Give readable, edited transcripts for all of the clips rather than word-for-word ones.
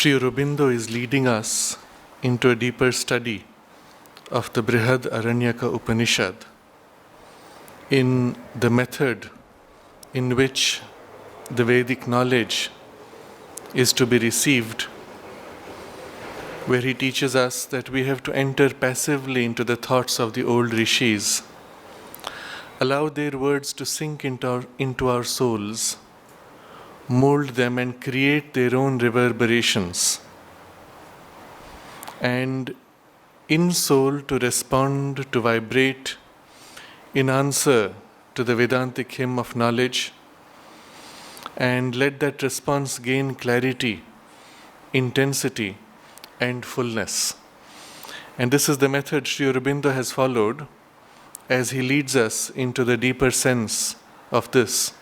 Sri Aurobindo is leading us into a deeper study of the Brihadaranyaka Upanishad in the method in which the Vedic knowledge is to be received, where he teaches us that we have to enter passively into the thoughts of the old rishis, allow their words to sink into our souls, mold them and create their own reverberations, and in soul to respond, to vibrate in answer to the Vedantic hymn of knowledge, and let that response gain clarity, intensity, and fullness. And this is the method Sri Aurobindo has followed as he leads us into the deeper sense of this.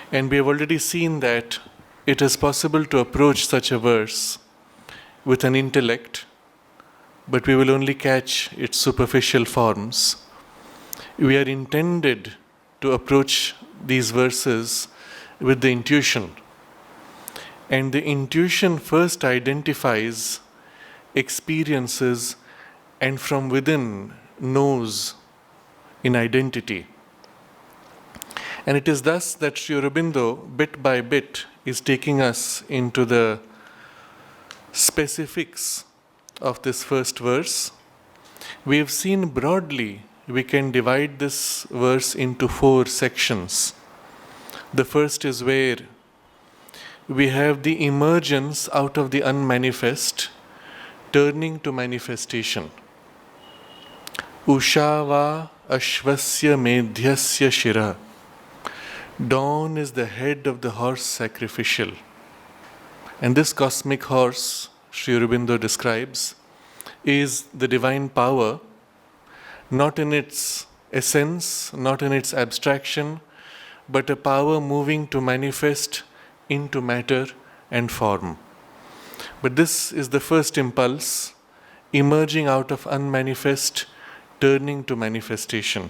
And we have already seen that it is possible to approach such a verse with an intellect, but we will only catch its superficial forms. We are intended to approach these verses with the intuition. And the intuition first identifies, experiences, and from within knows in identity. And it is thus that Sri Aurobindo, bit by bit, is taking us into the specifics of this first verse. We have seen broadly we can divide this verse into 4 sections. The first is where we have the emergence out of the unmanifest, turning to manifestation. Ushava ashvasya medhyasya shira. Dawn is the head of the horse sacrificial. And this cosmic horse, Sri Aurobindo describes, is the divine power, not in its essence, not in its abstraction, but a power moving to manifest into matter and form. But this is the first impulse, emerging out of unmanifest, turning to manifestation.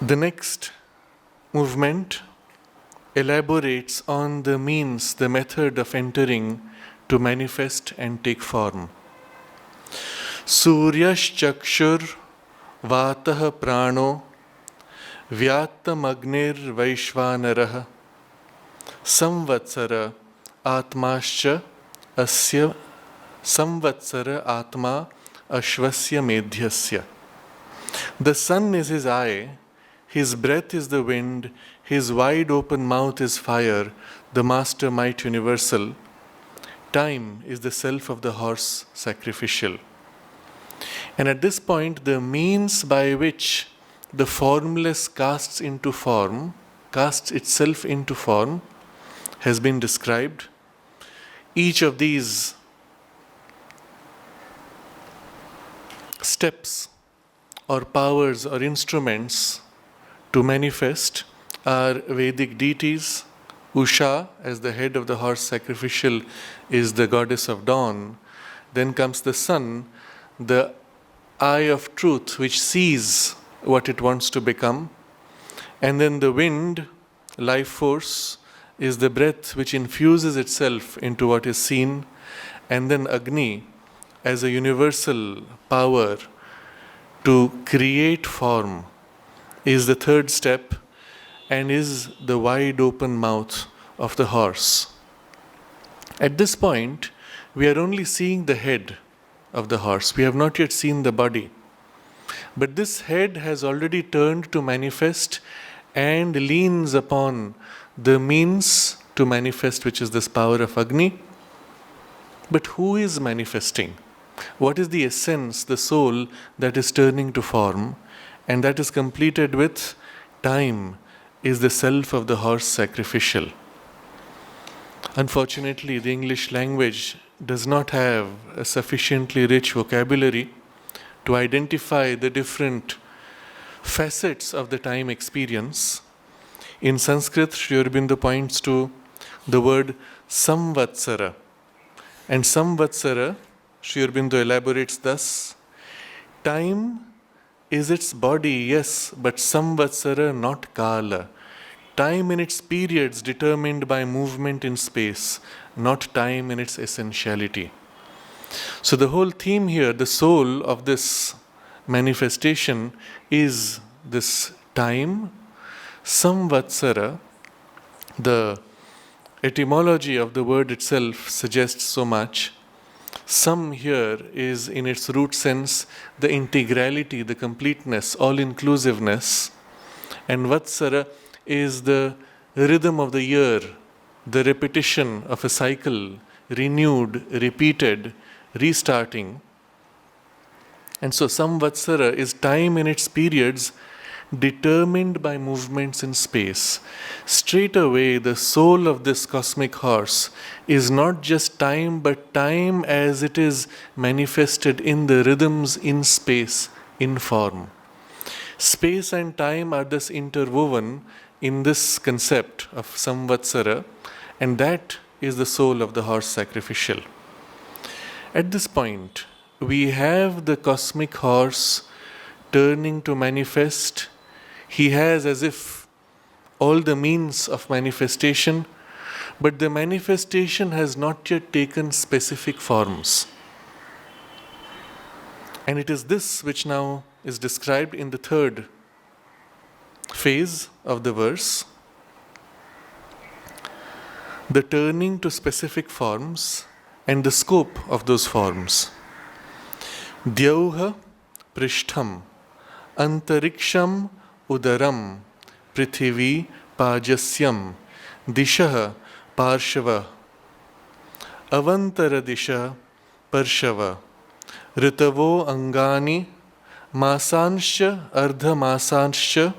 The next movement elaborates on the means, the method of entering to manifest and take form. Suryash chakshur vatah prano vyatamagnir vaishvanarah samvatsara atmascha asya samvatsara atma ashvasya medhyasya. The sun is his eye, his breath is the wind, his wide open mouth is fire, the master might universal. Time is the self of the horse sacrificial. And at this point, the means by which the formless casts itself into form, has been described. Each of these steps or powers or instruments to manifest are Vedic deities. Usha, as the head of the horse sacrificial, is the goddess of dawn. Then comes the sun, the eye of truth, which sees what it wants to become. And then the wind, life force, is the breath which infuses itself into what is seen. And then Agni, as a universal power to create form, is the third step and is the wide open mouth of the horse. At this point, we are only seeing the head of the horse. We have not yet seen the body. But this head has already turned to manifest and leans upon the means to manifest, which is this power of Agni. But who is manifesting? What is the essence, the soul that is turning to form? And that is completed with time is the self of the horse sacrificial. Unfortunately, the English language does not have a sufficiently rich vocabulary to identify the different facets of the time experience. In Sanskrit, Sri Aurobindo points to the word samvatsara. And samvatsara, Sri Aurobindo elaborates thus: time is its body, yes, but samvatsara, not kala. time in its periods determined by movement in space, not time in its essentiality. So the whole theme here, the soul of this manifestation is this time. Samvatsara, the etymology of the word itself suggests so much. Sam here is, in its root sense, the integrality, the completeness, all-inclusiveness. And Vatsara is the rhythm of the year, the repetition of a cycle, renewed, repeated, restarting. And so Samvatsara is time in its periods determined by movements in space. Straight away, the soul of this cosmic horse is not just time, but time as it is manifested in the rhythms in space, in form. Space and time are thus interwoven in this concept of Samvatsara, and that is the soul of the horse sacrificial. At this point, we have the cosmic horse turning to manifest. He has as if all the means of manifestation, but the manifestation has not yet taken specific forms. And it is this which now is described in the third phase of the verse. The turning to specific forms and the scope of those forms. Dyauha prishtham antariksham udaram prithivi pajasyam dishah parshava avantara disha parshava ritavo angani masanscha ardhamasanscha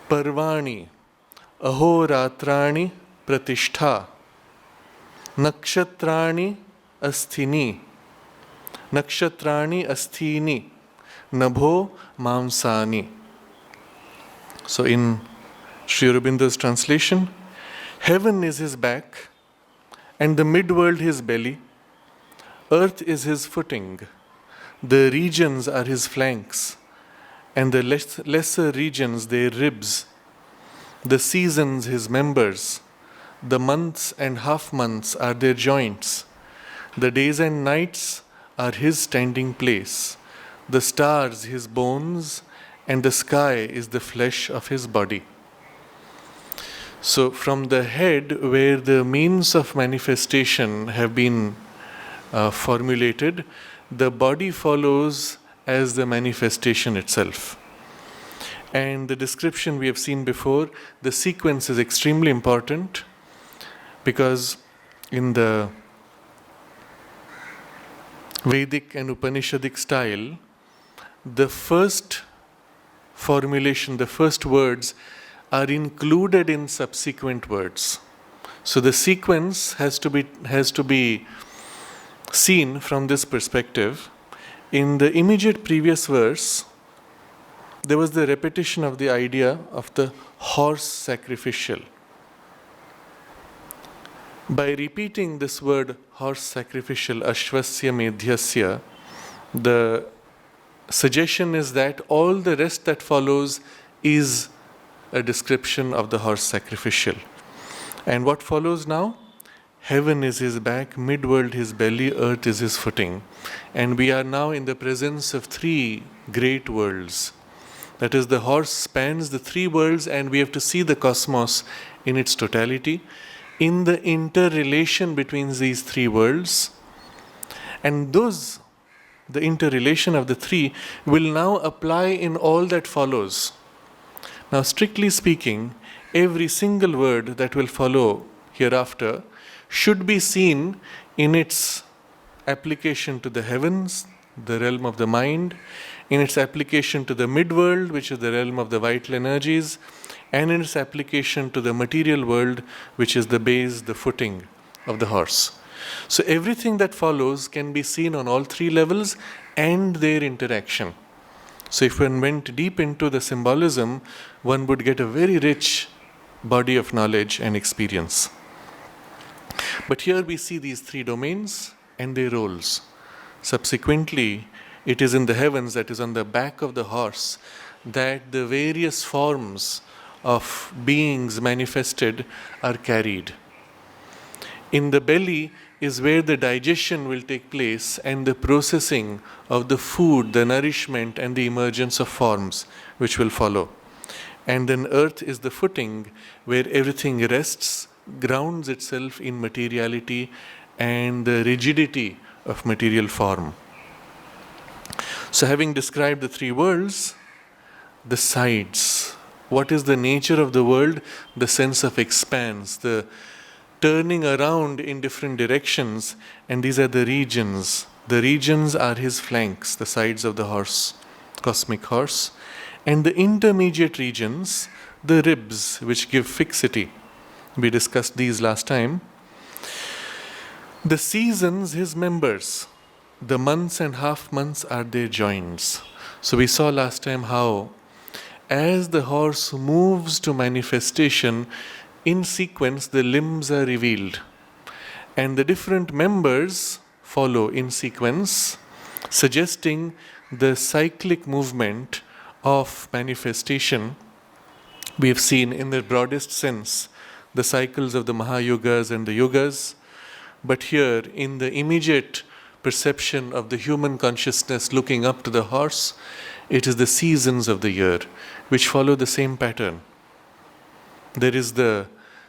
parvani ahoratrani pratishtha nakshatrani asthini nabho mamsani. So in Sri Aurobindo's translation, heaven is his back and the midworld his belly, earth is his footing, the regions are his flanks, and the lesser regions their ribs, the seasons his members, the months and half-months are their joints, the days and nights are his standing place, the stars his bones, and the sky is the flesh of his body. So from the head, where the means of manifestation have been formulated, the body follows as the manifestation itself. And the description we have seen before, the sequence is extremely important, because in the Vedic and Upanishadic style, the first formulation, the first words are included in subsequent words. So the sequence has to be seen from this perspective. In the immediate previous verse, there was the repetition of the idea of the horse sacrificial. By repeating this word horse sacrificial, ashvasya medhyasya, the suggestion is that all the rest that follows is a description of the horse sacrificial. And what follows now? Heaven is his back, midworld his belly, earth is his footing. And we are now in the presence of three great worlds. That is, the horse spans the three worlds, and we have to see the cosmos in its totality, in the interrelation between these three worlds. And the interrelation of the three, will now apply in all that follows. Now, strictly speaking, every single word that will follow hereafter should be seen in its application to the heavens, the realm of the mind, in its application to the midworld, which is the realm of the vital energies, and in its application to the material world, which is the base, the footing of the horse. So everything that follows can be seen on all three levels and their interaction. So if one went deep into the symbolism, one would get a very rich body of knowledge and experience. But here we see these three domains and their roles. Subsequently, it is in the heavens, that is on the back of the horse, that the various forms of beings manifested are carried. In the belly is where the digestion will take place and the processing of the food, the nourishment, and the emergence of forms which will follow. And then earth is the footing where everything rests, grounds itself in materiality and the rigidity of material form. So, having described the three worlds, the sides, what is the nature of the world? The sense of expanse, the turning around in different directions, and these are the regions. The regions are his flanks, the sides of the horse, cosmic horse, and the intermediate regions, the ribs, which give fixity. We discussed these last time. The seasons, his members. The months and half months are their joints. So we saw last time how, as the horse moves to manifestation, in sequence the limbs are revealed. And the different members follow in sequence, suggesting the cyclic movement of manifestation. We have seen in the broadest sense the cycles of the Mahayugas and the Yugas, but here in the immediate perception of the human consciousness looking up to the horse, it is the seasons of the year which follow the same pattern. There is the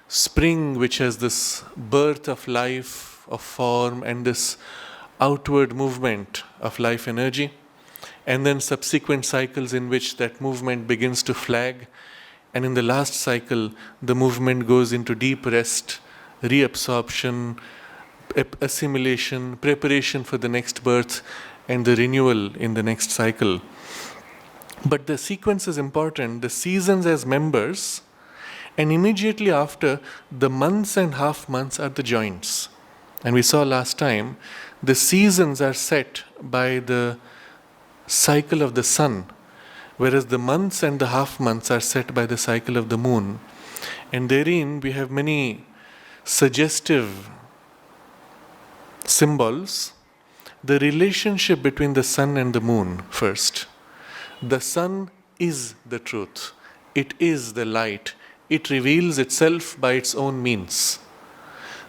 spring which has this birth of life, of form, and this outward movement of life energy, and then subsequent cycles in which that movement begins to flag, and in the last cycle the movement goes into deep rest, reabsorption, assimilation, preparation for the next birth, and the renewal in the next cycle. But the sequence is important. The seasons as members, and immediately after, the months and half months are the joints. And we saw last time, the seasons are set by the cycle of the sun, whereas the months and the half months are set by the cycle of the moon. And therein we have many suggestive symbols. The relationship between the sun and the moon first. The sun is the truth. It is the light. It reveals itself by its own means.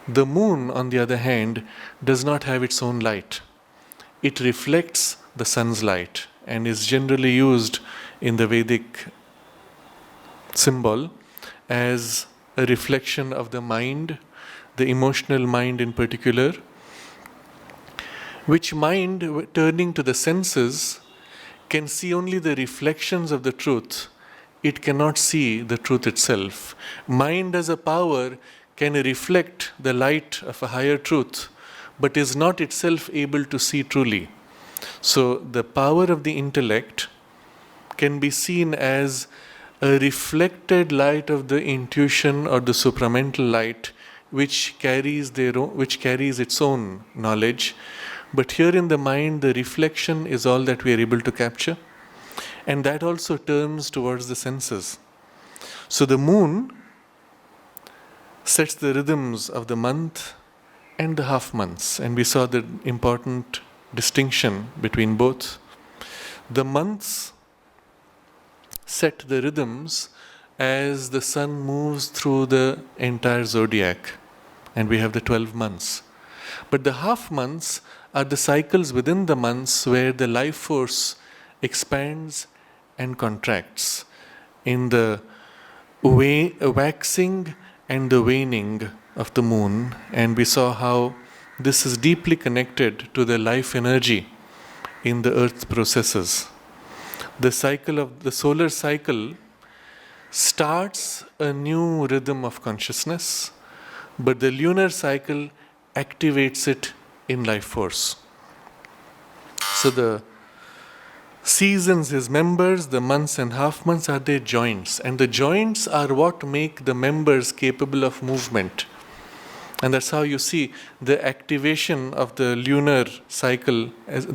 The moon, on the other hand, does not have its own light. It reflects the sun's light and is generally used in the Vedic symbol as a reflection of the mind, the emotional mind in particular, which mind, turning to the senses, can see only the reflections of the truth. It cannot see the truth itself. Mind as a power can reflect the light of a higher truth, but is not itself able to see truly. So the power of the intellect can be seen as a reflected light of the intuition or the supramental light, which carries its own knowledge. But here in the mind, the reflection is all that we are able to capture. And that also turns towards the senses. So the moon sets the rhythms of the month and the half months. And we saw the important distinction between both. The months set the rhythms as the sun moves through the entire zodiac. And we have the 12 months. But the half months are the cycles within the months where the life force expands and contracts in the waxing and the waning of the moon. And we saw how this is deeply connected to the life energy in the earth's processes. The cycle of the solar cycle starts a new rhythm of consciousness, but the lunar cycle activates it in life force. So the seasons, his members, the months and half months are their joints. And the joints are what make the members capable of movement. And that's how you see the activation of the lunar cycle as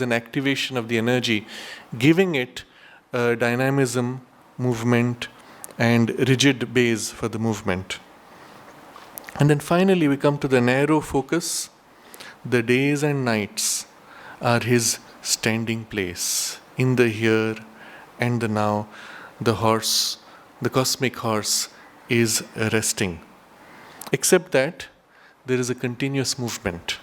an activation of the energy, giving it dynamism, movement, and rigid base for the movement. And then finally we come to the narrow focus. The days and nights are his standing place. In the here and the now, the horse the cosmic horse is resting. Except that there is a continuous movement.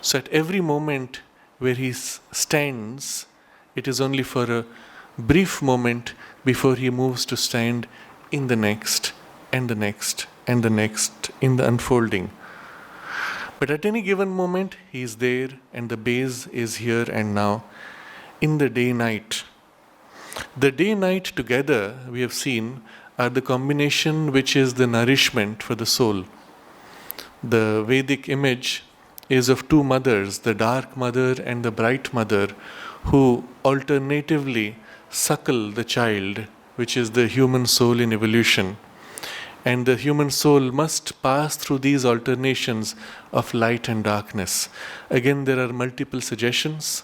So at every moment where he stands, it is only for a brief moment before he moves to stand in the next, and the next, and the next, in the unfolding. But at any given moment, he is there, and the base is here and now, in the day-night. The day-night together, we have seen, are the combination which is the nourishment for the soul. The Vedic image is of two mothers, the dark mother and the bright mother, who alternatively suckle the child, which is the human soul in evolution. And the human soul must pass through these alternations of light and darkness. Again, there are multiple suggestions.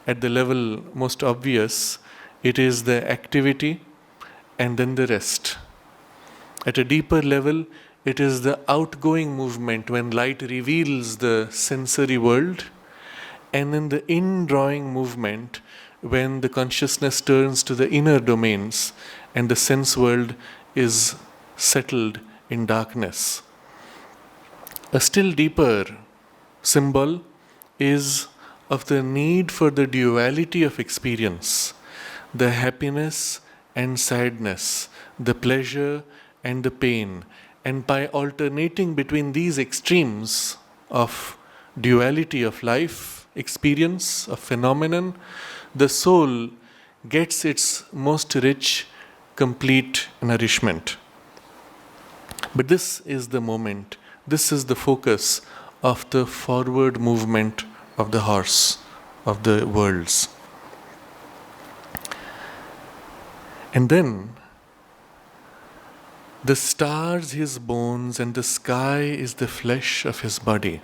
At the level most obvious, it is the activity and then the rest. At a deeper level, it is the outgoing movement when light reveals the sensory world, and then the indrawing movement when the consciousness turns to the inner domains and the sense world is settled in darkness. A still deeper symbol is of the need for the duality of experience, the happiness and sadness, the pleasure and the pain. And by alternating between these extremes of duality of life, experience, of phenomenon, the soul gets its most rich, complete nourishment. But this is the moment, this is the focus of the forward movement of the horse, of the worlds. And then, the stars his bones and the sky is the flesh of his body.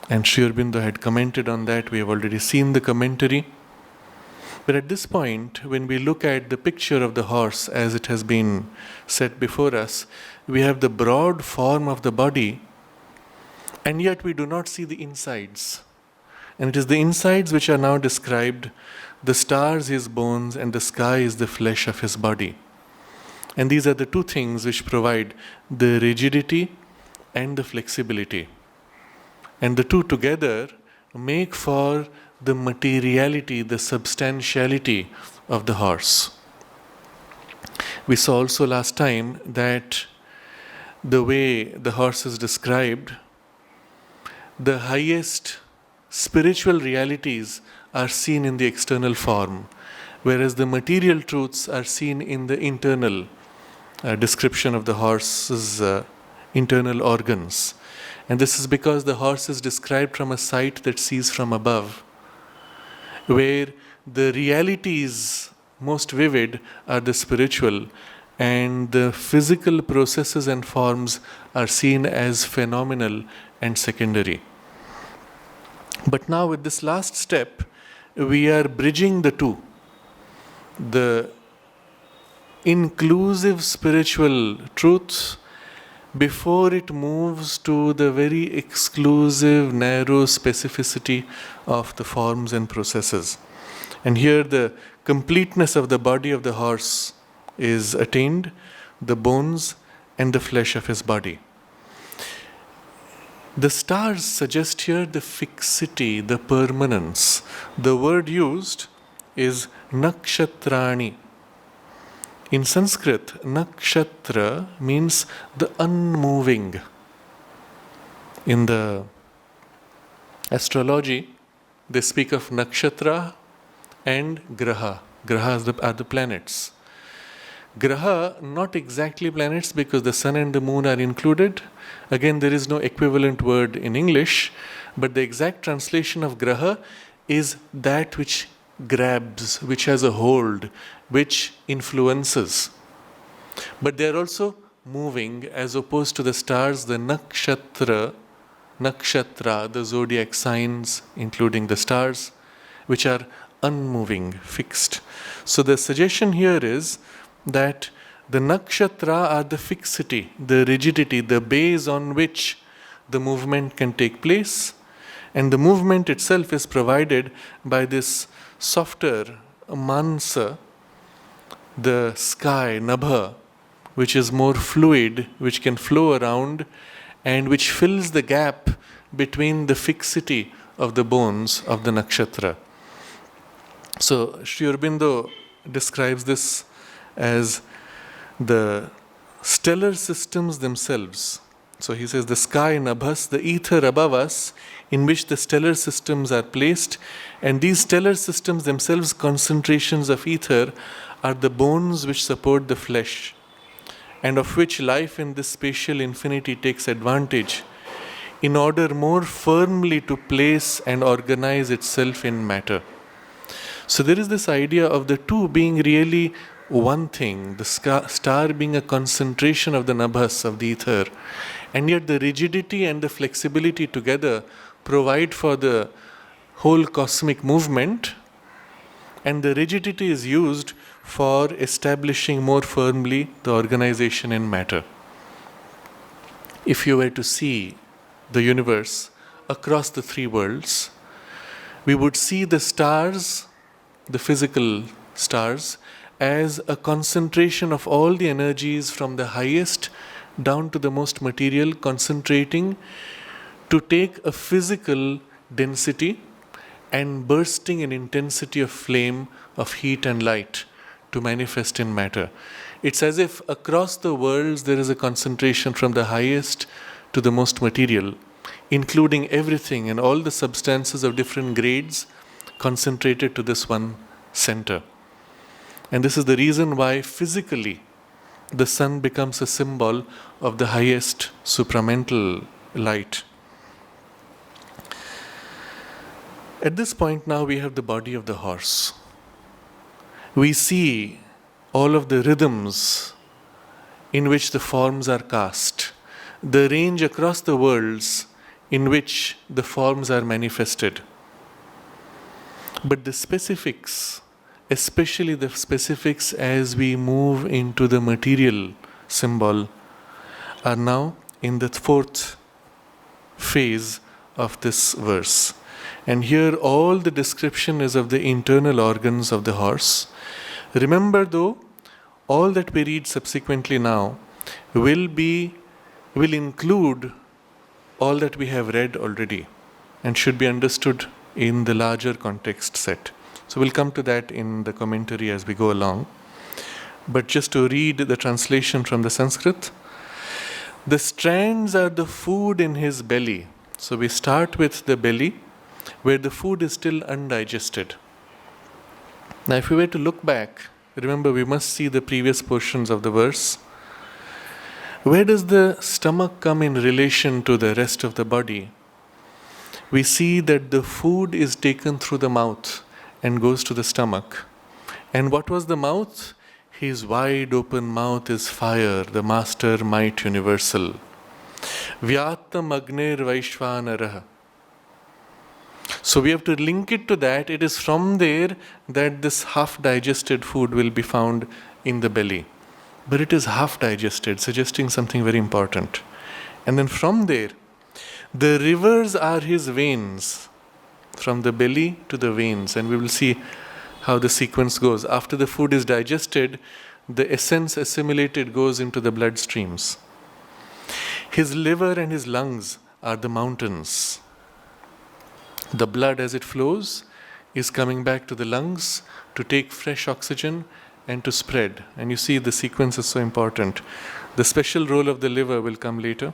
And Sri Aurobindo had commented on that, we have already seen the commentary. But at this point, when we look at the picture of the horse as it has been set before us, we have the broad form of the body, and yet we do not see the insides. And it is the insides which are now described. The stars his bones and the sky is the flesh of his body. And these are the two things which provide the rigidity and the flexibility. And the two together make for the materiality, the substantiality of the horse. We saw also last time that the way the horse is described, the highest spiritual realities are seen in the external form, whereas the material truths are seen in the internal description of the horse's internal organs. And this is because the horse is described from a sight that sees from above, where the realities most vivid are the spiritual, and the physical processes and forms are seen as phenomenal and secondary. But now with this last step, we are bridging the two. The inclusive spiritual truth before it moves to the very exclusive, narrow specificity of the forms and processes. And here the completeness of the body of the horse is attained, the bones and the flesh of his body. The stars suggest here the fixity, the permanence. The word used is nakshatrani. In Sanskrit, nakshatra means the unmoving. In the astrology, they speak of nakshatra and graha. Grahas are the planets. Graha, not exactly planets because the sun and the moon are included. Again, there is no equivalent word in English, but the exact translation of graha is that which grabs, which has a hold, which influences. But they are also moving as opposed to the stars, the nakshatra, the zodiac signs, including the stars, which are unmoving, fixed. So the suggestion here is that the nakshatra are the fixity, the rigidity, the base on which the movement can take place, and the movement itself is provided by this softer mansa, the sky, nabha, which is more fluid, which can flow around, and which fills the gap between the fixity of the bones of the nakshatra. So Sri Aurobindo describes this as the stellar systems themselves. So he says the sky nabhas, the ether above us, in which the stellar systems are placed, and these stellar systems themselves, concentrations of ether, are the bones which support the flesh, and of which life in this spatial infinity takes advantage in order more firmly to place and organize itself in matter. So there is this idea of the two being really one thing, the star being a concentration of the nabhas, of the ether, and yet the rigidity and the flexibility together provide for the whole cosmic movement, and the rigidity is used for establishing more firmly the organization in matter. If you were to see the universe across the three worlds, we would see the stars, the physical stars, as a concentration of all the energies from the highest down to the most material, concentrating to take a physical density and bursting an intensity of flame, of heat and light to manifest in matter. It's as if across the worlds there is a concentration from the highest to the most material, including everything and all the substances of different grades concentrated to this one center. And this is the reason why physically the sun becomes a symbol of the highest supramental light. At this point now we have the body of the horse. We see all of the rhythms in which the forms are cast, the range across the worlds in which the forms are manifested. But the specifics, especially the specifics as we move into the material symbol, are now in the fourth phase of this verse. And here all the description is of the internal organs of the horse. Remember though, all that we read subsequently now will include all that we have read already and should be understood in the larger context set. So we'll come to that in the commentary as we go along. But just to read the translation from the Sanskrit, the strands are the food in his belly. So we start with the belly, where the food is still undigested. Now if we were to look back, remember we must see the previous portions of the verse. Where does the stomach come in relation to the rest of the body? We see that the food is taken through the mouth and goes to the stomach. And what was the mouth? His wide open mouth is fire, the master might universal. Vyatam Agnir Vaishvanarah. So we have to link it to that. It is from there that this half digested food will be found in the belly. But it is half digested, suggesting something very important. And then from there, the rivers are his veins, from the belly to the veins. And we will see how the sequence goes. After the food is digested, the essence assimilated goes into the blood streams. His liver and his lungs are the mountains. The blood as it flows is coming back to the lungs to take fresh oxygen and to spread. And you see the sequence is so important. The special role of the liver will come later.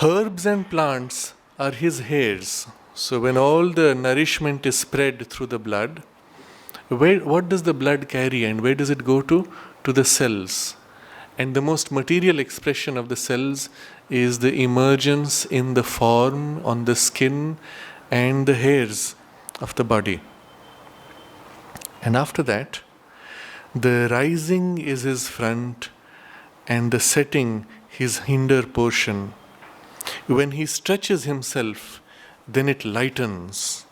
Herbs and plants are his hairs. So when all the nourishment is spread through the blood, what does the blood carry and where does it go to? To the cells. And the most material expression of the cells is the emergence in the form, on the skin and the hairs of the body. And after that, the rising is his front and the setting his hinder portion. When he stretches himself, then it lightens.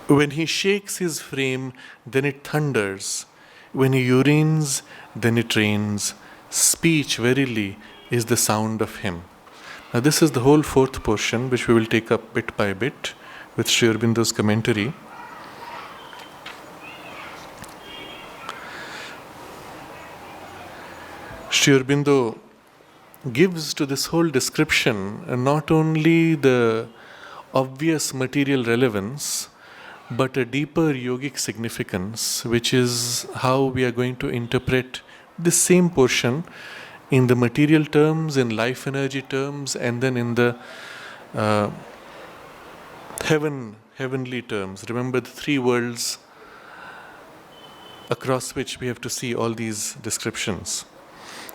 When he shakes his frame, then it thunders. When he urines, then it rains. Speech, verily, is the sound of him. Now this is the whole fourth portion, which we will take up bit by bit with Sri Aurobindo's commentary. Sri Aurobindo gives to this whole description not only the obvious material relevance, but a deeper yogic significance, which is how we are going to interpret this same portion in the material terms, in life energy terms, and then in the uh, heavenly terms. Remember the three worlds across which we have to see all these descriptions.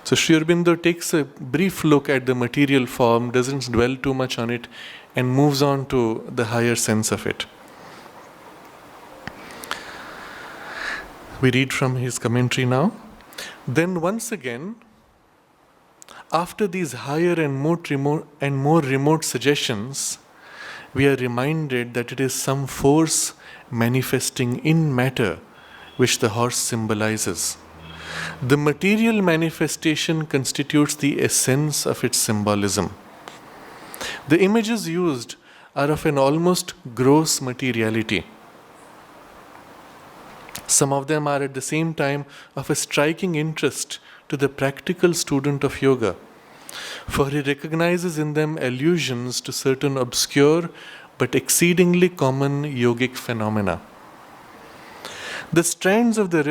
So Sri Aurobindo takes a brief look at the material form, doesn't dwell too much on it, and moves on to the higher sense of it. We read from his commentary now. Then once again, after these higher and more remote suggestions, we are reminded that it is some force manifesting in matter which the horse symbolizes. The material manifestation constitutes the essence of its symbolism. The images used are of an almost gross materiality. Some of them are at the same time of a striking interest to the practical student of yoga, for he recognizes in them allusions to certain obscure but exceedingly common yogic phenomena. The strands of the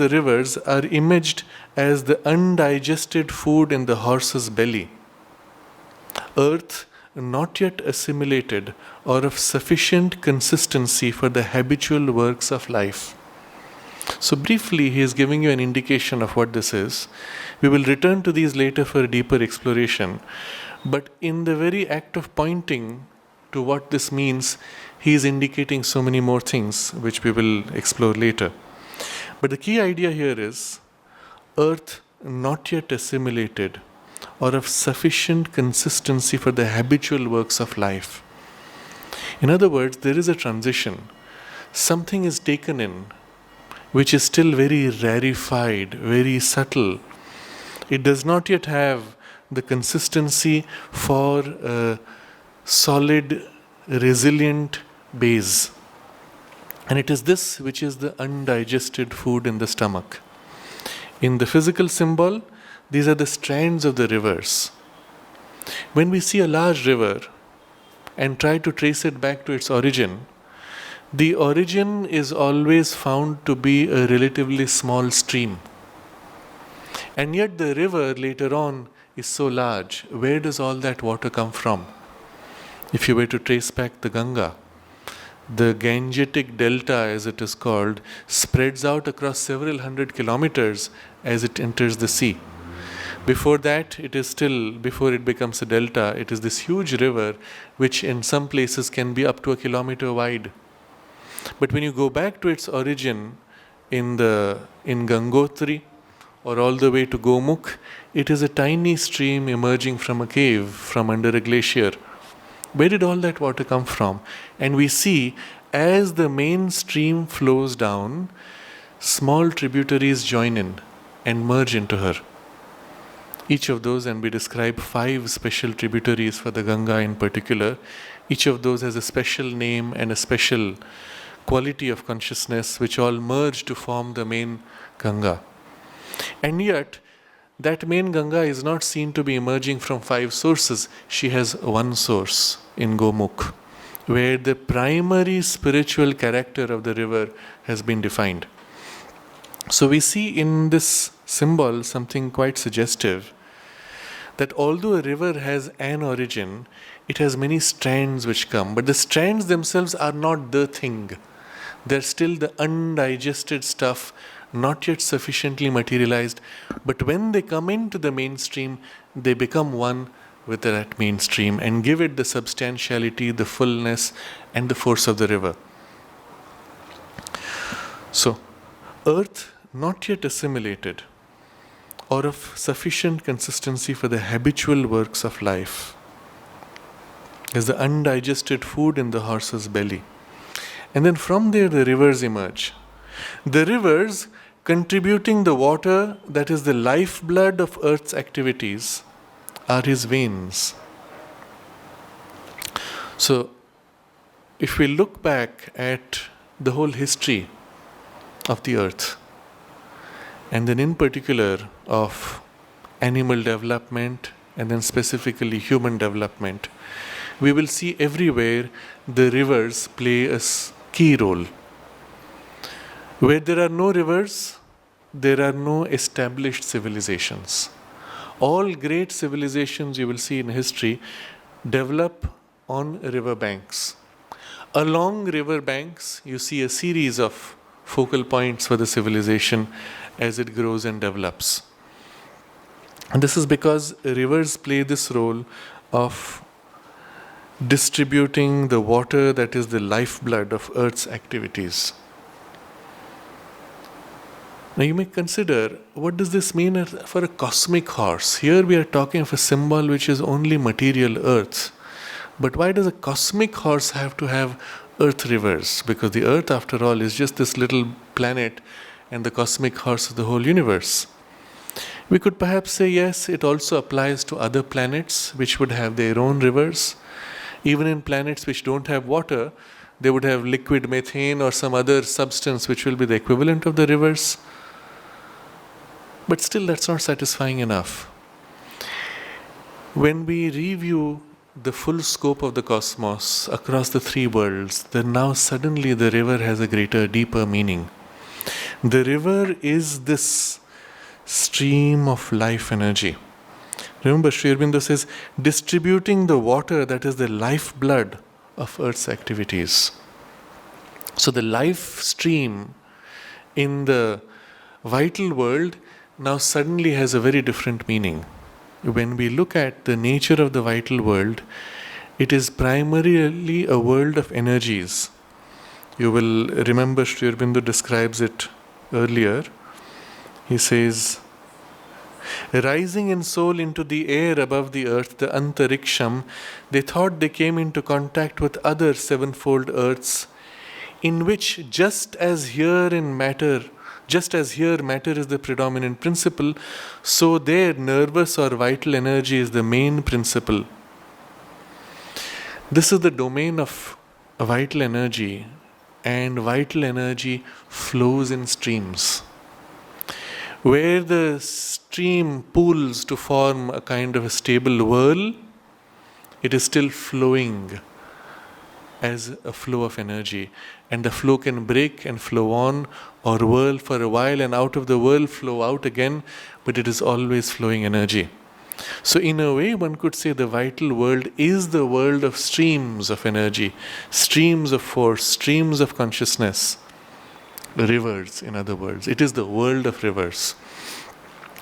rivers are imaged as the undigested food in the horse's belly. Earth not yet assimilated or of sufficient consistency for the habitual works of life. So briefly, he is giving you an indication of what this is. We will return to these later for a deeper exploration. But in the very act of pointing to what this means, he is indicating so many more things which we will explore later. But the key idea here is earth not yet assimilated or of sufficient consistency for the habitual works of life. In other words, there is a transition. Something is taken in which is still very rarefied, very subtle. It does not yet have the consistency for a solid, resilient base. And it is this which is the undigested food in the stomach. In the physical symbol, these are the strands of the rivers. When we see a large river and try to trace it back to its origin, the origin is always found to be a relatively small stream. And yet the river later on is so large. Where does all that water come from? If you were to trace back the Ganga, the Gangetic Delta, as it is called, spreads out across several hundred kilometers as it enters the sea. Before that, before it becomes a delta, it is this huge river which in some places can be up to a kilometer wide. But when you go back to its origin in Gangotri or all the way to Gomukh, it is a tiny stream emerging from a cave, from under a glacier. Where did all that water come from? And we see as the main stream flows down, small tributaries join in and merge into her. Each of those, and we describe 5 special tributaries for the Ganga in particular. Each of those has a special name and a special quality of consciousness which all merge to form the main Ganga. And yet, that main Ganga is not seen to be emerging from 5 sources. She has one source in Gomukh, where the primary spiritual character of the river has been defined. So we see in this symbol something quite suggestive, that although a river has an origin, it has many strands which come, but the strands themselves are not the thing. They're still the undigested stuff, not yet sufficiently materialized, but when they come into the mainstream, they become one with that mainstream and give it the substantiality, the fullness, and the force of the river. So, earth not yet assimilated or of sufficient consistency for the habitual works of life is the undigested food in the horse's belly. And then from there the rivers emerge. The rivers contributing the water that is the lifeblood of earth's activities are his veins. So, if we look back at the whole history of the earth, and then in particular of animal development and then specifically human development, we will see everywhere the rivers play a key role. Where there are no rivers, there are no established civilizations. All great civilizations you will see in history develop on river banks. Along river banks, you see a series of focal points for the civilization as it grows and develops. And this is because rivers play this role of distributing the water that is the lifeblood of Earth's activities. Now you may consider, what does this mean for a cosmic horse? Here we are talking of a symbol which is only material Earth. But why does a cosmic horse have to have earth rivers? Because the Earth, after all, is just this little planet, and the cosmic horse is the whole universe. We could perhaps say, yes, it also applies to other planets which would have their own rivers. Even in planets which don't have water, they would have liquid methane or some other substance which will be the equivalent of the rivers. But still, that's not satisfying enough. When we review the full scope of the cosmos across the three worlds, then now suddenly the river has a greater, deeper meaning. The river is this stream of life energy. Remember, Sri Aurobindo says, distributing the water that is the lifeblood of Earth's activities. So the life stream in the vital world now suddenly has a very different meaning. When we look at the nature of the vital world, it is primarily a world of energies. You will remember Sri Aurobindo describes it earlier. He says, rising in soul into the air above the earth, the antariksham, they thought they came into contact with other sevenfold earths, in which just as here matter is the predominant principle, so there nervous or vital energy is the main principle. This is the domain of vital energy, and vital energy flows in streams. Where the stream pools to form a kind of a stable whirl, it is still flowing as a flow of energy. And the flow can break and flow on or whirl for a while, and out of the whirl flow out again, but it is always flowing energy. So in a way, one could say the vital world is the world of streams of energy, streams of force, streams of consciousness. Rivers, in other words. It is the world of rivers.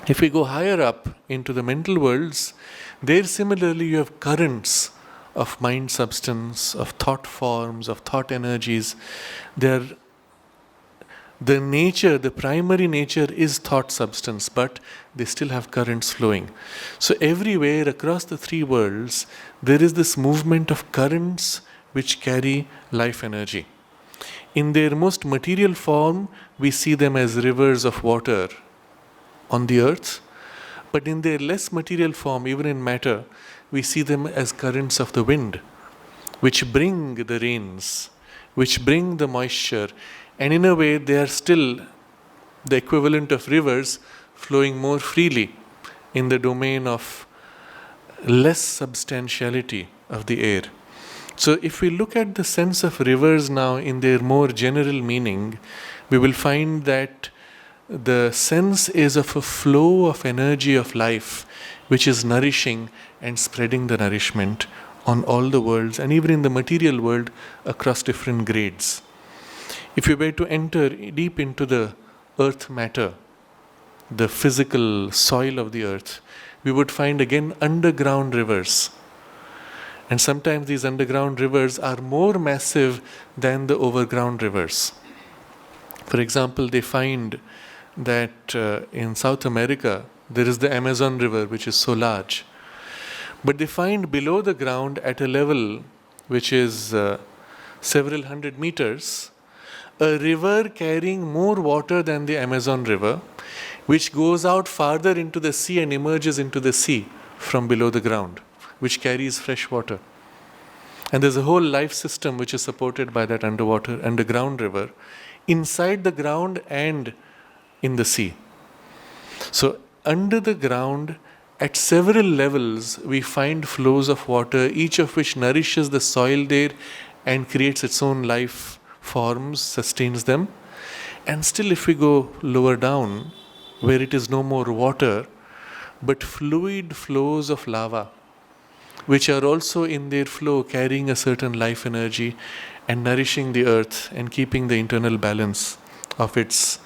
If we go higher up into the mental worlds, there similarly you have currents of mind substance, of thought forms, of thought energies. The primary nature is thought substance, but they still have currents flowing. So everywhere across the three worlds, there is this movement of currents which carry life energy. In their most material form, we see them as rivers of water on the earth, but in their less material form, even in matter, we see them as currents of the wind, which bring the rains, which bring the moisture, and in a way they are still the equivalent of rivers flowing more freely in the domain of less substantiality of the air. So if we look at the sense of rivers now in their more general meaning, we will find that the sense is of a flow of energy of life which is nourishing and spreading the nourishment on all the worlds and even in the material world across different grades. If we were to enter deep into the earth matter, the physical soil of the earth, we would find again underground rivers. And sometimes these underground rivers are more massive than the overground rivers. For example, they find that in South America, there is the Amazon River, which is so large. But they find below the ground at a level which is several hundred meters, a river carrying more water than the Amazon River, which goes out farther into the sea and emerges into the sea from below the ground, which carries fresh water. And there's a whole life system which is supported by that underground river, inside the ground and in the sea. So, under the ground, at several levels, we find flows of water, each of which nourishes the soil there and creates its own life forms, sustains them. And still, if we go lower down, where it is no more water, but fluid flows of lava, which are also in their flow carrying a certain life energy and nourishing the earth and keeping the internal balance of its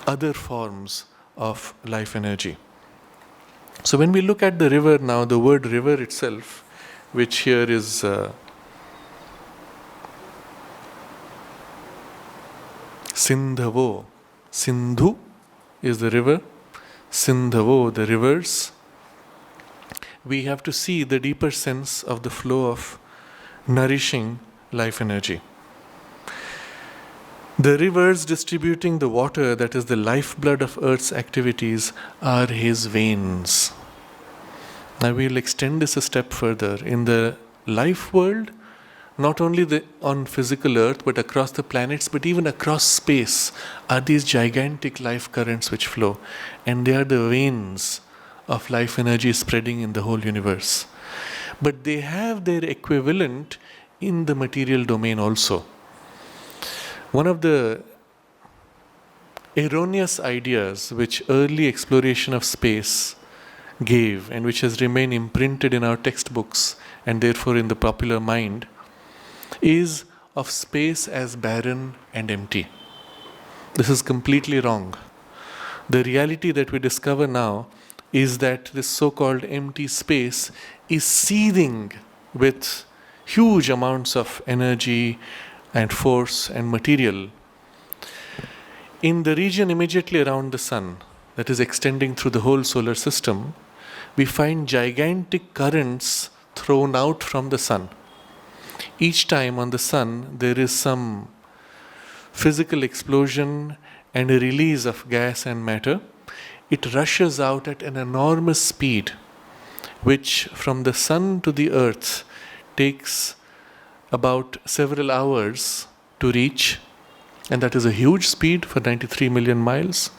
other forms of life energy. So when we look at the river now, the word river itself, which here is Sindhavo. Sindhu is the river, Sindhavo, the rivers. We have to see the deeper sense of the flow of nourishing life energy. The rivers distributing the water, that is the lifeblood of Earth's activities, are his veins. Now we'll extend this a step further. In the life world, not only on physical Earth, but across the planets, but even across space, are these gigantic life currents which flow. And they are the veins of life energy spreading in the whole universe. But they have their equivalent in the material domain also. One of the erroneous ideas which early exploration of space gave and which has remained imprinted in our textbooks and therefore in the popular mind is of space as barren and empty. This is completely wrong. The reality that we discover now is that this so-called empty space is seething with huge amounts of energy and force and material. In the region immediately around the sun, that is extending through the whole solar system, we find gigantic currents thrown out from the sun. Each time on the sun, there is some physical explosion and a release of gas and matter. It rushes out at an enormous speed, which from the sun to the earth takes about several hours to reach, and that is a huge speed for 93 million miles.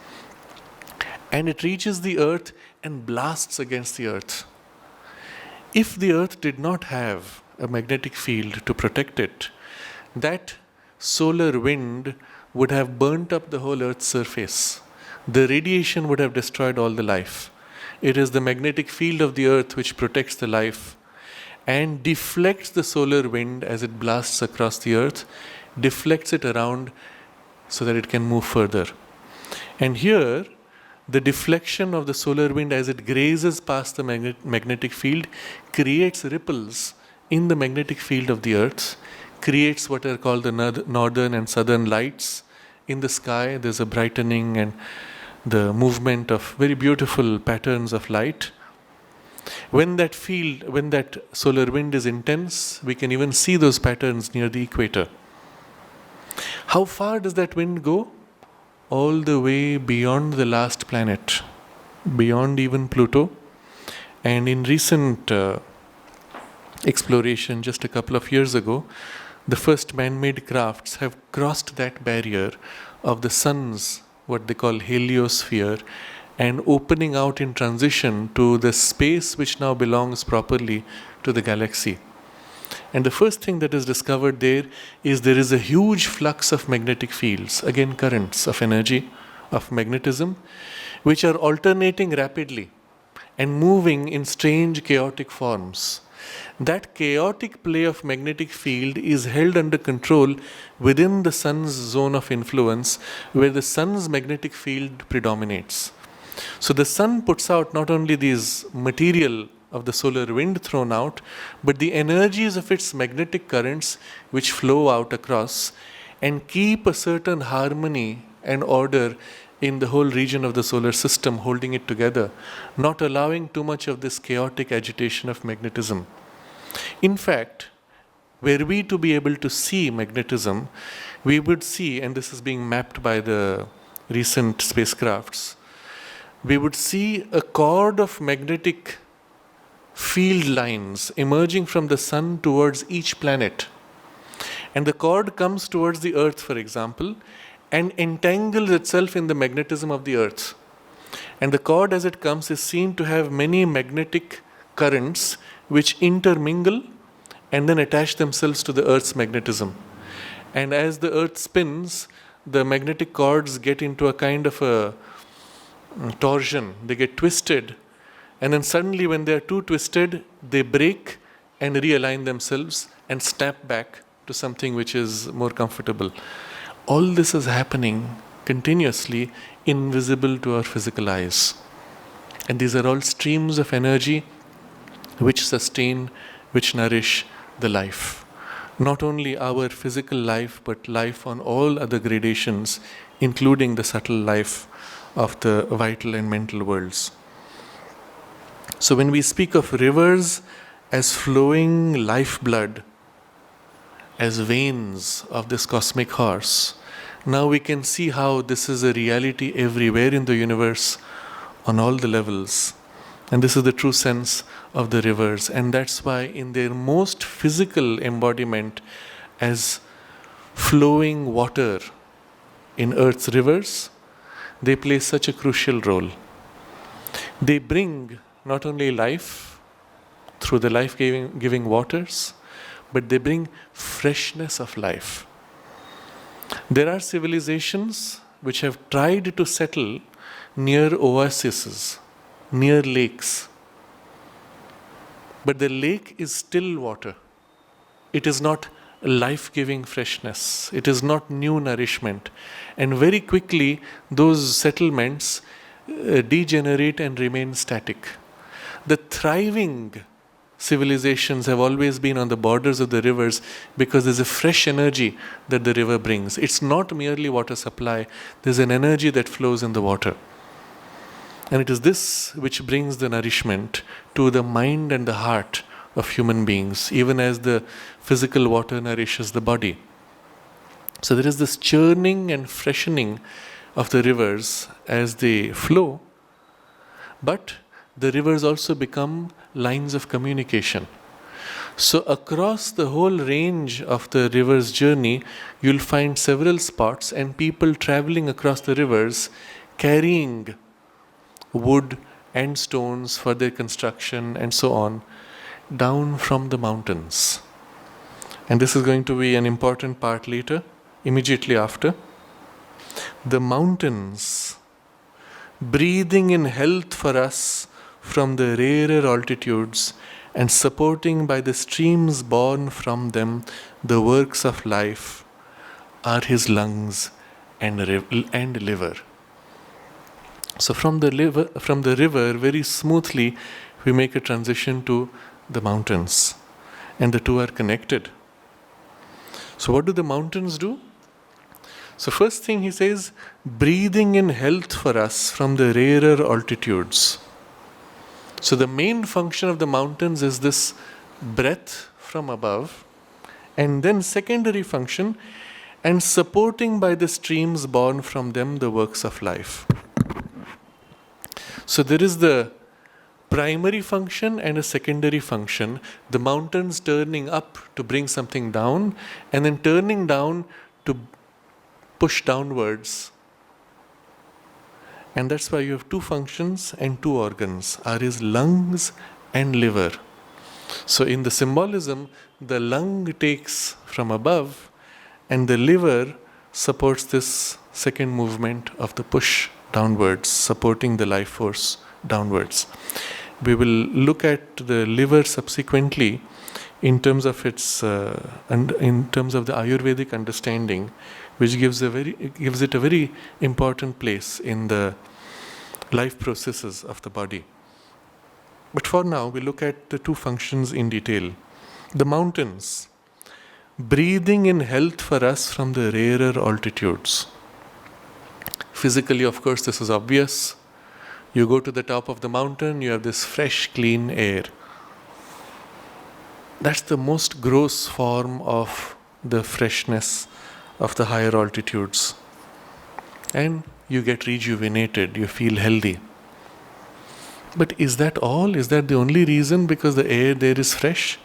And it reaches the earth and blasts against the earth. If the earth did not have a magnetic field to protect it, that solar wind would have burnt up the whole earth's surface. The radiation would have destroyed all the life. It is the magnetic field of the earth which protects the life and deflects the solar wind as it blasts across the earth, deflects it around so that it can move further. And here, the deflection of the solar wind as it grazes past the magnetic field creates ripples in the magnetic field of the earth, creates what are called the northern and southern lights in the sky. There's a brightening and the movement of very beautiful patterns of light. When that solar wind is intense, we can even see those patterns near the equator. How far does that wind go? All the way beyond the last planet, beyond even Pluto. And in recent exploration, just a couple of years ago, the first man-made crafts have crossed that barrier of the sun's, what they call heliosphere, and opening out in transition to the space which now belongs properly to the galaxy. And the first thing that is discovered there is a huge flux of magnetic fields, again currents of energy, of magnetism, which are alternating rapidly and moving in strange chaotic forms. That chaotic play of magnetic field is held under control within the sun's zone of influence, where the sun's magnetic field predominates. So the sun puts out not only these material of the solar wind thrown out, but the energies of its magnetic currents which flow out across and keep a certain harmony and order in the whole region of the solar system, holding it together, not allowing too much of this chaotic agitation of magnetism. In fact, were we to be able to see magnetism, we would see, and this is being mapped by the recent spacecrafts, we would see a cord of magnetic field lines emerging from the sun towards each planet. And the cord comes towards the earth, for example, and entangles itself in the magnetism of the earth. And the cord as it comes is seen to have many magnetic currents which intermingle and then attach themselves to the earth's magnetism. And as the earth spins, the magnetic cords get into a kind of a torsion. They get twisted. And then suddenly when they are too twisted, they break and realign themselves and snap back to something which is more comfortable. All this is happening continuously, invisible to our physical eyes. And these are all streams of energy which sustain, which nourish the life. Not only our physical life, but life on all other gradations, including the subtle life of the vital and mental worlds. So when we speak of rivers as flowing lifeblood, as veins of this cosmic horse, now we can see how this is a reality everywhere in the universe on all the levels. And this is the true sense of the rivers. And that's why in their most physical embodiment as flowing water in Earth's rivers, they play such a crucial role. They bring not only life through the life-giving waters, but they bring freshness of life. There are civilizations which have tried to settle near oases, near lakes. But the lake is still water. It is not life-giving freshness. It is not new nourishment. And very quickly, those settlements degenerate and remain static. The thriving civilizations have always been on the borders of the rivers because there's a fresh energy that the river brings. It's not merely water supply. There's an energy that flows in the water. And it is this which brings the nourishment to the mind and the heart of human beings, even as the physical water nourishes the body. So there is this churning and freshening of the rivers as they flow, but the rivers also become lines of communication. So across the whole range of the river's journey, you'll find several spots and people traveling across the rivers carrying wood and stones for their construction and so on, down from the mountains. And this is going to be an important part later, immediately after. The mountains, breathing in health for us from the rarer altitudes and supporting by the streams born from them the works of life, are his lungs and liver. So from the river, very smoothly, we make a transition to the mountains. And the two are connected. So what do the mountains do? So first thing he says, breathing in health for us from the rarer altitudes. So the main function of the mountains is this breath from above. And then secondary function, and supporting by the streams born from them the works of life. So there is the primary function and a secondary function. The mountains turning up to bring something down, and then turning down to push downwards. And that's why you have two functions and two organs, are his lungs and liver. So in the symbolism, the lung takes from above and the liver supports this second movement of the push downwards, supporting the life force downwards. We will look at the liver subsequently in terms of its in terms of the Ayurvedic understanding, which gives it a very important place in the life processes of the body. But for now, we look at the two functions in detail. The mountains, breathing in health for us from the rarer altitudes. Physically, of course, this is obvious. You go to the top of the mountain, you have this fresh, clean air. That's the most gross form of the freshness of the higher altitudes. And you get rejuvenated, you feel healthy. But is that all? Is that the only reason because the air there is fresh?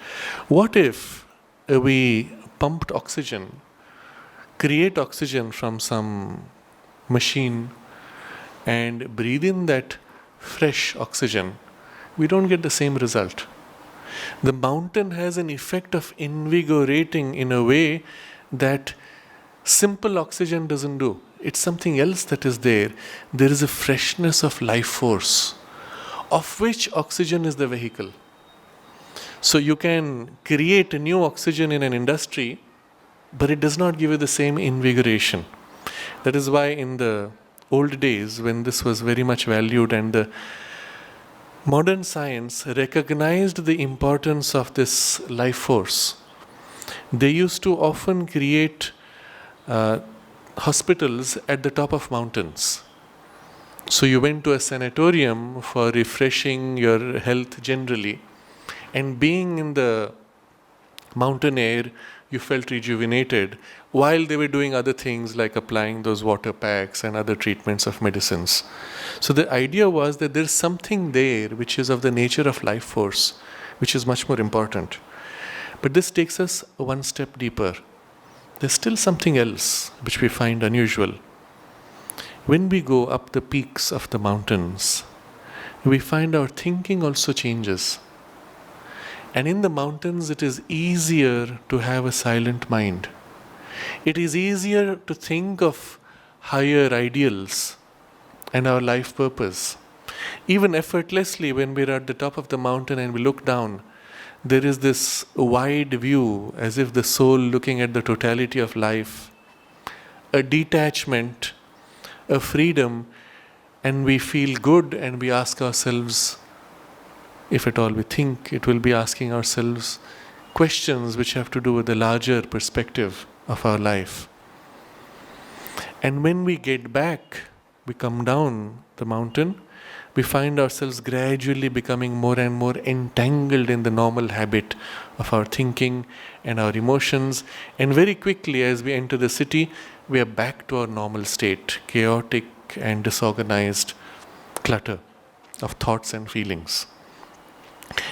What if we pumped oxygen, create oxygen from some machine and breathe in that fresh oxygen, we don't get the same result. The mountain has an effect of invigorating in a way that simple oxygen doesn't do. It's something else that is there. There is a freshness of life force, of which oxygen is the vehicle. So you can create a new oxygen in an industry, but it does not give you the same invigoration. That is why in the old days, when this was very much valued and the modern science recognized the importance of this life force, they used to often create hospitals at the top of mountains. So you went to a sanatorium for refreshing your health generally, and being in the mountain air, you felt rejuvenated while they were doing other things like applying those water packs and other treatments of medicines. So the idea was that there's something there which is of the nature of life force, which is much more important. But this takes us one step deeper. There's still something else which we find unusual. When we go up the peaks of the mountains, we find our thinking also changes. And in the mountains, it is easier to have a silent mind. It is easier to think of higher ideals and our life purpose. Even effortlessly, when we're at the top of the mountain and we look down, there is this wide view, as if the soul looking at the totality of life, a detachment, a freedom, and we feel good and we ask ourselves, if at all we think, it will be asking ourselves questions which have to do with the larger perspective of our life. And when we get back, we come down the mountain, we find ourselves gradually becoming more and more entangled in the normal habit of our thinking and our emotions. And very quickly, as we enter the city, we are back to our normal state, chaotic and disorganized clutter of thoughts and feelings.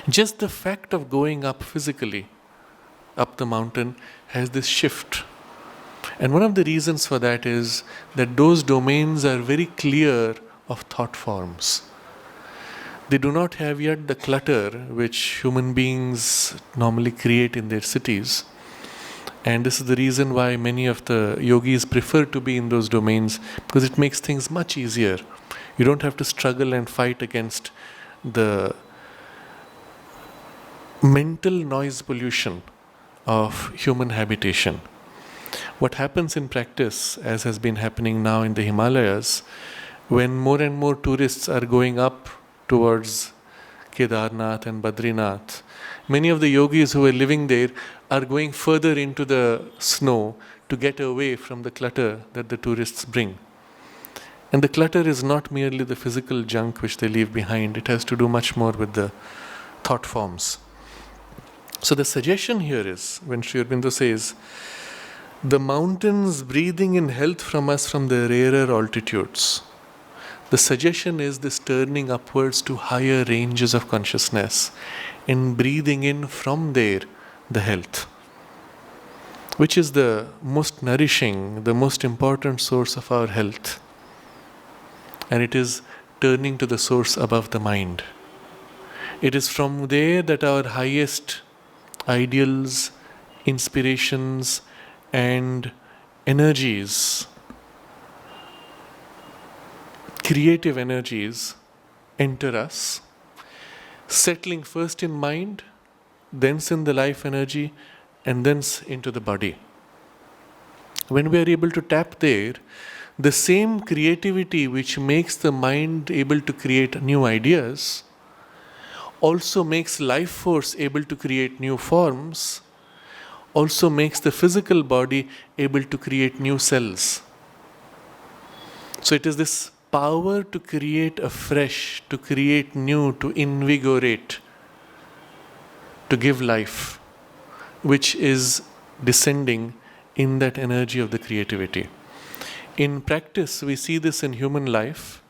Just the fact of going up physically, up the mountain, has this shift. And one of the reasons for that is that those domains are very clear of thought forms. They do not have yet the clutter which human beings normally create in their cities. And this is the reason why many of the yogis prefer to be in those domains, because it makes things much easier. You don't have to struggle and fight against the mental noise pollution of human habitation. What happens in practice, as has been happening now in the Himalayas, when more and more tourists are going up towards Kedarnath and Badrinath, many of the yogis who are living there are going further into the snow to get away from the clutter that the tourists bring. And the clutter is not merely the physical junk which they leave behind, it has to do much more with the thought forms. So the suggestion here is, when Sri Aurobindo says, the mountains breathing in health from us from the rarer altitudes, the suggestion is this turning upwards to higher ranges of consciousness and breathing in from there the health, which is the most nourishing, the most important source of our health. And it is turning to the source above the mind. It is from there that our highest ideals, inspirations, and energies, creative energies, enter us, settling first in mind, thence in the life energy, and thence into the body. When we are able to tap there, the same creativity which makes the mind able to create new ideas also makes life force able to create new forms, also makes the physical body able to create new cells. So it is this power to create afresh, to create new, to invigorate, to give life, which is descending in that energy of the creativity. In practice, we see this in human life.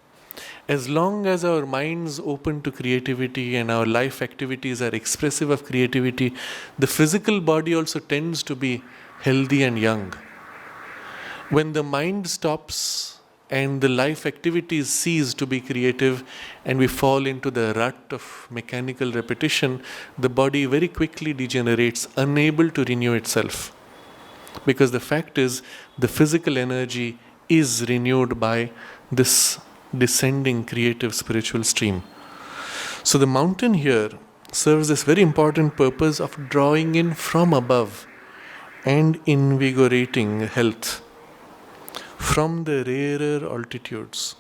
As long as our minds open to creativity and our life activities are expressive of creativity, the physical body also tends to be healthy and young. When the mind stops and the life activities cease to be creative and we fall into the rut of mechanical repetition, the body very quickly degenerates, unable to renew itself. Because the fact is, the physical energy is renewed by this descending creative spiritual stream. So the mountain here serves this very important purpose of drawing in from above and invigorating health from the rarer altitudes.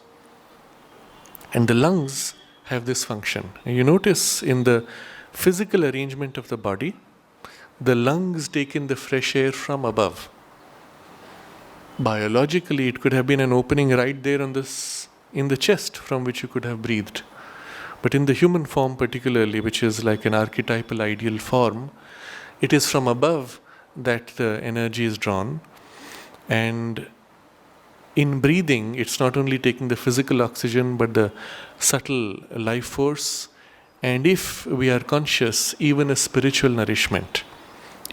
And the lungs have this function. And you notice in the physical arrangement of the body, the lungs take in the fresh air from above. Biologically, it could have been an opening right there in the chest from which you could have breathed. But in the human form particularly, which is like an archetypal ideal form, it is from above that the energy is drawn. And in breathing, it's not only taking the physical oxygen, but the subtle life force. And if we are conscious, even a spiritual nourishment.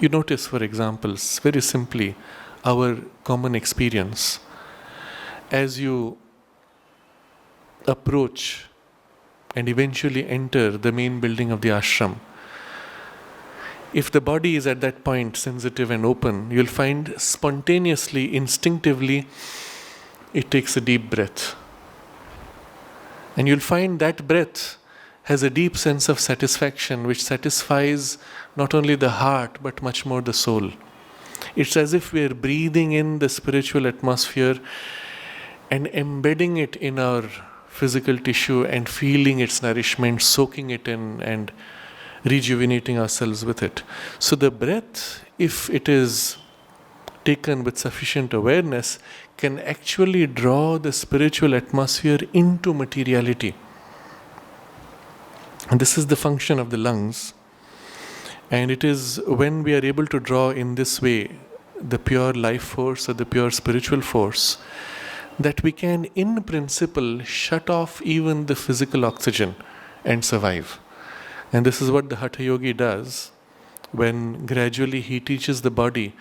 You notice, for example, very simply, our common experience. As you approach and eventually enter the main building of the ashram, if the body is at that point sensitive and open, you'll find spontaneously, instinctively, it takes a deep breath. And you'll find that breath has a deep sense of satisfaction which satisfies not only the heart but much more the soul. It's as if we are breathing in the spiritual atmosphere and embedding it in our physical tissue and feeling its nourishment, soaking it in and rejuvenating ourselves with it. So the breath, if it is taken with sufficient awareness, can actually draw the spiritual atmosphere into materiality. And this is the function of the lungs. And it is when we are able to draw in this way the pure life force or the pure spiritual force that we can, in principle, shut off even the physical oxygen and survive. And this is what the Hatha Yogi does when gradually he teaches the body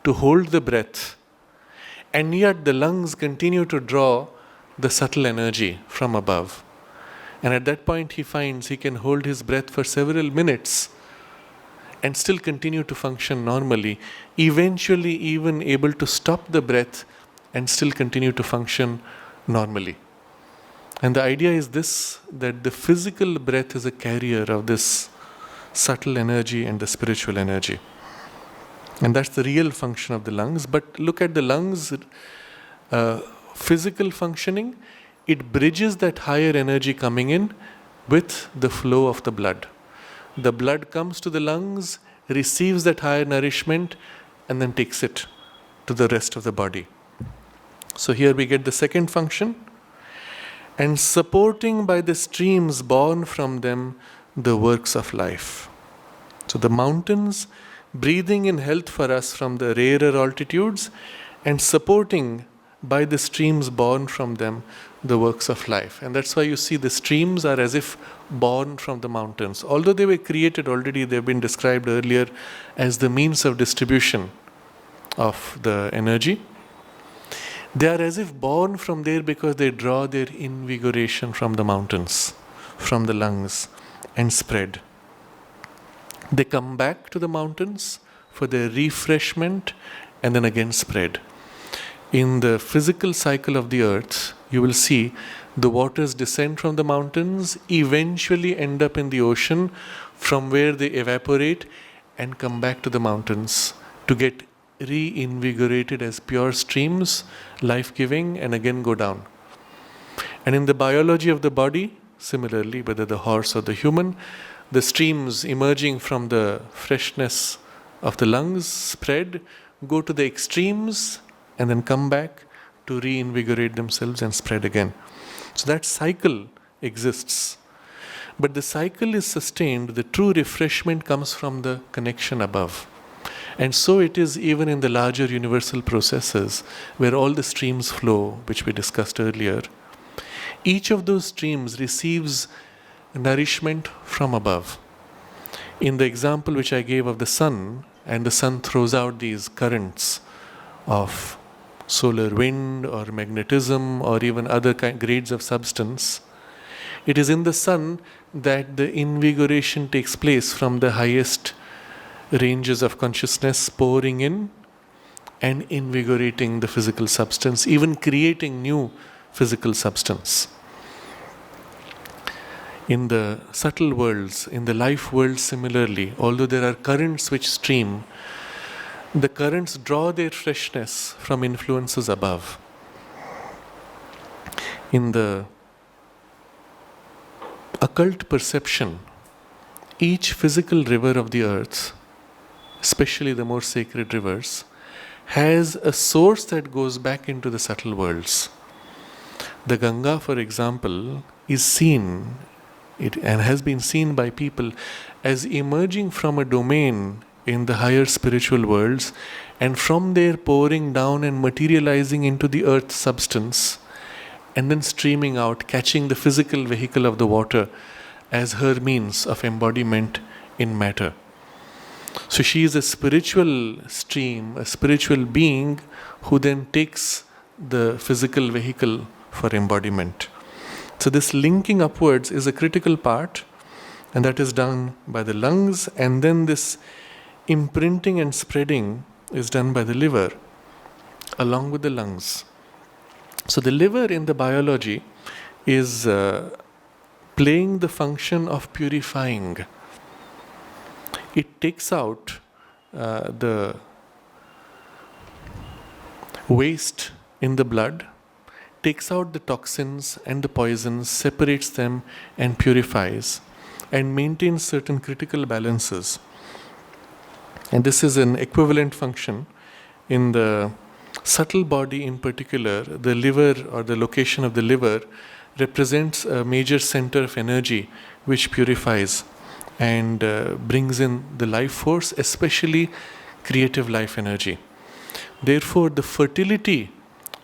to hold the breath, and yet the lungs continue to draw the subtle energy from above. And at that point he finds he can hold his breath for several minutes and still continue to function normally, eventually even able to stop the breath and still continue to function normally. And the idea is this, that the physical breath is a carrier of this subtle energy and the spiritual energy. And that's the real function of the lungs. But look at the lungs' physical functioning. It bridges that higher energy coming in with the flow of the blood. The blood comes to the lungs, receives that higher nourishment, and then takes it to the rest of the body. So here we get the second function. And supporting by the streams born from them the works of life. So the mountains breathing in health for us from the rarer altitudes and supporting by the streams born from them the works of life. And that's why you see the streams are as if born from the mountains. Although they were created already, they've been described earlier as the means of distribution of the energy. They are as if born from there because they draw their invigoration from the mountains, from the lungs, and spread. They come back to the mountains for their refreshment and then again spread. In the physical cycle of the earth, you will see the waters descend from the mountains, eventually end up in the ocean, from where they evaporate and come back to the mountains to get reinvigorated as pure streams, life-giving, and again go down. And in the biology of the body, similarly, whether the horse or the human, the streams emerging from the freshness of the lungs spread, go to the extremes, and then come back to reinvigorate themselves and spread again. So that cycle exists. But the cycle is sustained, the true refreshment comes from the connection above. And so it is even in the larger universal processes where all the streams flow, which we discussed earlier. Each of those streams receives nourishment from above. In the example which I gave of the sun, and the sun throws out these currents of solar wind or magnetism or even other grades of substance. It is in the sun that the invigoration takes place from the highest ranges of consciousness pouring in and invigorating the physical substance, even creating new physical substance. In the subtle worlds, in the life world similarly, although there are currents which stream, the currents draw their freshness from influences above. In the occult perception, each physical river of the earth, especially the more sacred rivers, has a source that goes back into the subtle worlds. The Ganga, for example, is seen, and has been seen by people as emerging from a domain in the higher spiritual worlds, and from there pouring down and materializing into the earth substance, and then streaming out, catching the physical vehicle of the water as her means of embodiment in matter. So she is a spiritual stream, a spiritual being who then takes the physical vehicle for embodiment. So this linking upwards is a critical part, and that is done by the lungs, and then this imprinting and spreading is done by the liver along with the lungs. So the liver in the biology is playing the function of purifying. It takes out the waste in the blood, takes out the toxins and the poisons, separates them and purifies, and maintains certain critical balances. And this is an equivalent function in the subtle body in particular. The liver, or the location of the liver, represents a major center of energy which purifies and brings in the life force, especially creative life energy. Therefore, the fertility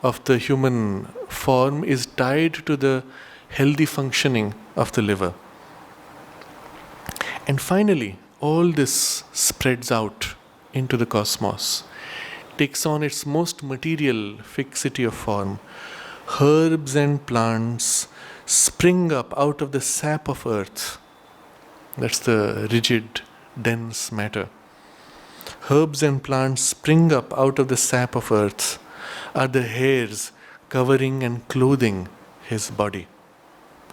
of the human form is tied to the healthy functioning of the liver. And finally, all this spreads out into the cosmos, takes on its most material fixity of form. Herbs and plants spring up out of the sap of earth. That's the rigid, dense matter. Herbs and plants spring up out of the sap of earth, are the hairs covering and clothing his body.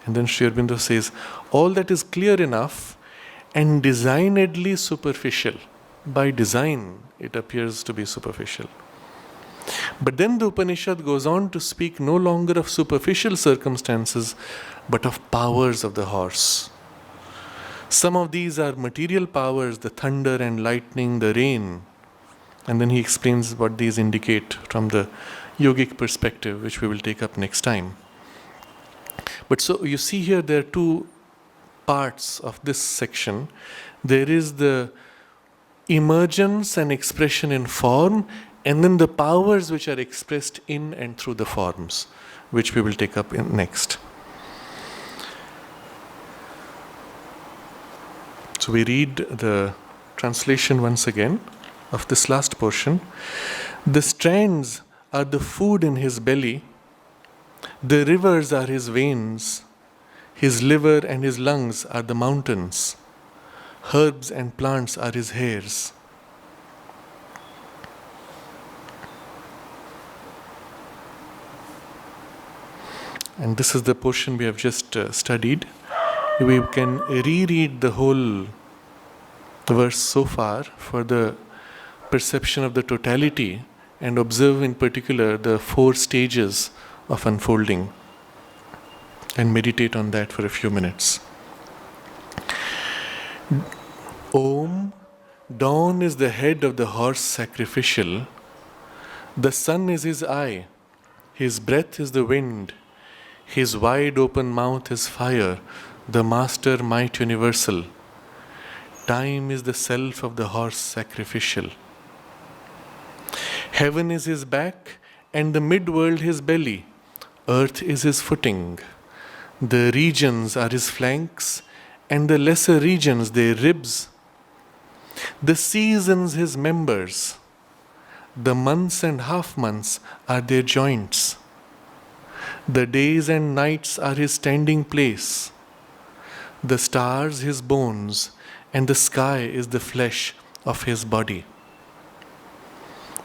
And then Sri Aurobindo says, all that is clear enough and designedly superficial. By design, it appears to be superficial. But then the Upanishad goes on to speak no longer of superficial circumstances, but of powers of the horse. Some of these are material powers, the thunder and lightning, the rain. And then he explains what these indicate from the yogic perspective, which we will take up next time. But so you see here there are two parts of this section. There is the emergence and expression in form, and then the powers which are expressed in and through the forms, which we will take up in next. So we read the translation once again of this last portion. The strands are the food in his belly, the rivers are his veins, his liver and his lungs are the mountains, herbs and plants are his hairs. And this is the portion we have just studied. We can reread the whole verse so far for the perception of the totality, and observe in particular the 4 stages of unfolding, and meditate on that for a few minutes. Om, dawn is the head of the horse sacrificial, the sun is his eye, his breath is the wind, his wide open mouth is fire, the master might universal. Time is the self of the horse sacrificial. Heaven is his back, and the mid-world his belly. Earth is his footing. The regions are his flanks, and the lesser regions their ribs. The seasons his members. The months and half months are their joints. The days and nights are his standing place. The stars his bones, and the sky is the flesh of his body.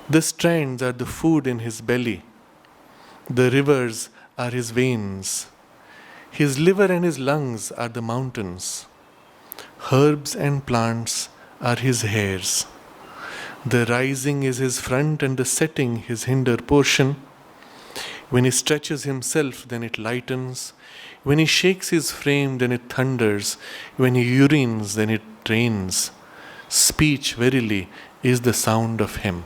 The strands are the food in his belly. The rivers are his veins. His liver and his lungs are the mountains. Herbs and plants are his hairs. The rising is his front and the setting his hinder portion. When he stretches himself, then it lightens. When he shakes his frame, then it thunders. When he urines, then it rains. Speech, verily, is the sound of him.